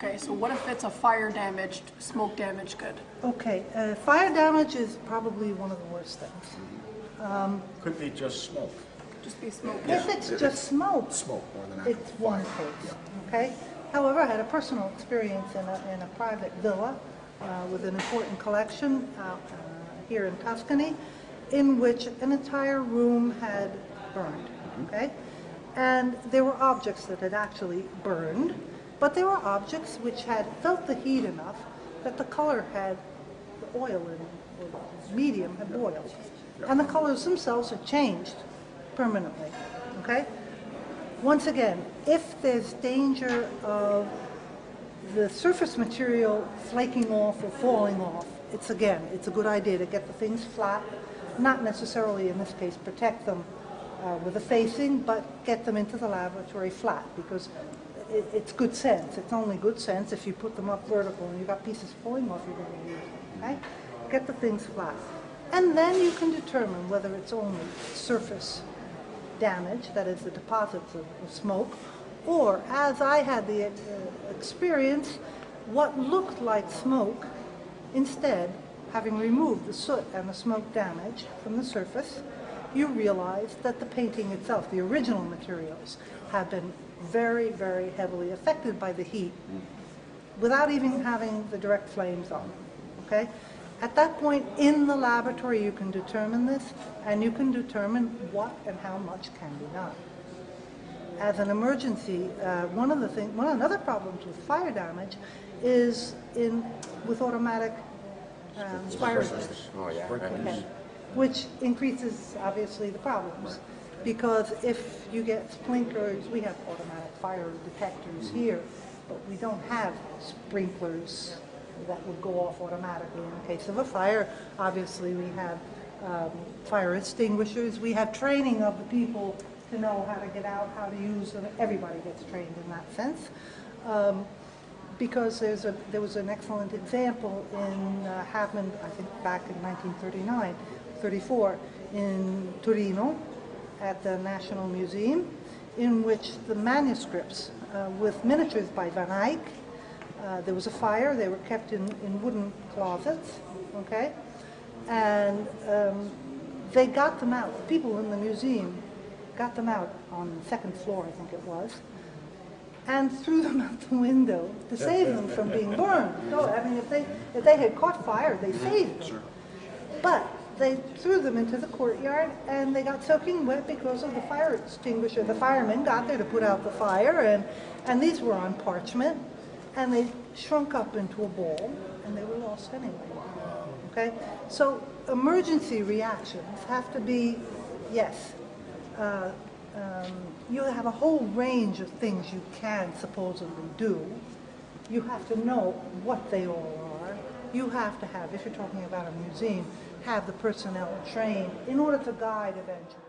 Okay, so what if it's a fire damaged, smoke damaged good? Okay, fire damage is probably one of the worst things. Could be just smoke. Just be smoke. If it's just smoke, Smoke more than actual it's one fire. case, okay? However, I had a personal experience in a private villa with an important collection out here in Tuscany, in which an entire room had burned, okay? And there were objects that had actually burned, but there were objects which had felt the heat enough that the color had, the oil in, or the medium had boiled. And the colors themselves had changed permanently, okay? Once again, if there's danger of the surface material flaking off or falling off, it's a good idea to get the things flat, not necessarily in this case protect them with a facing, but get them into the laboratory flat, because it's good sense. It's only good sense if you put them up vertical and you've got pieces falling off, you're going to use them, okay? Get the things flat. And then you can determine whether it's only surface damage, that is the deposits of smoke, or, as I had the experience, what looked like smoke, instead, having removed the soot and the smoke damage from the surface, you realize that the painting itself, the original materials, have been very, very heavily affected by the heat without even having the direct flames on them, okay? At that point in the laboratory you can determine this, and you can determine what and how much can be done. As an emergency, one of the other problems with fire damage is with automatic fire extinguishers. Oh, yeah. Okay. Which increases, obviously, the problems. Because if you get sprinklers, we have automatic fire detectors here, but we don't have sprinklers that would go off automatically in the case of a fire. Obviously, we have fire extinguishers. We have training of the people to know how to get out, how to use them. Everybody gets trained in that sense. Because there was an excellent example happened, I think, back in 1939, 34, in Torino, at the National Museum, in which the manuscripts with miniatures by Van Eyck, there was a fire, they were kept in wooden closets, okay? And they got them out, the people in the museum got them out on the second floor, I think it was, and threw them out the window to save them from being burned. So, I mean, if they had caught fire, they saved them. But they threw them into the courtyard, and they got soaking wet because of the fire extinguisher. The firemen got there to put out the fire, and these were on parchment, and they shrunk up into a ball, and they were lost anyway. Okay? So emergency reactions have to be, yes, you have a whole range of things you can supposedly do. You have to know what they all are. You have to have, if you're talking about a museum, have the personnel trained in order to guide eventually.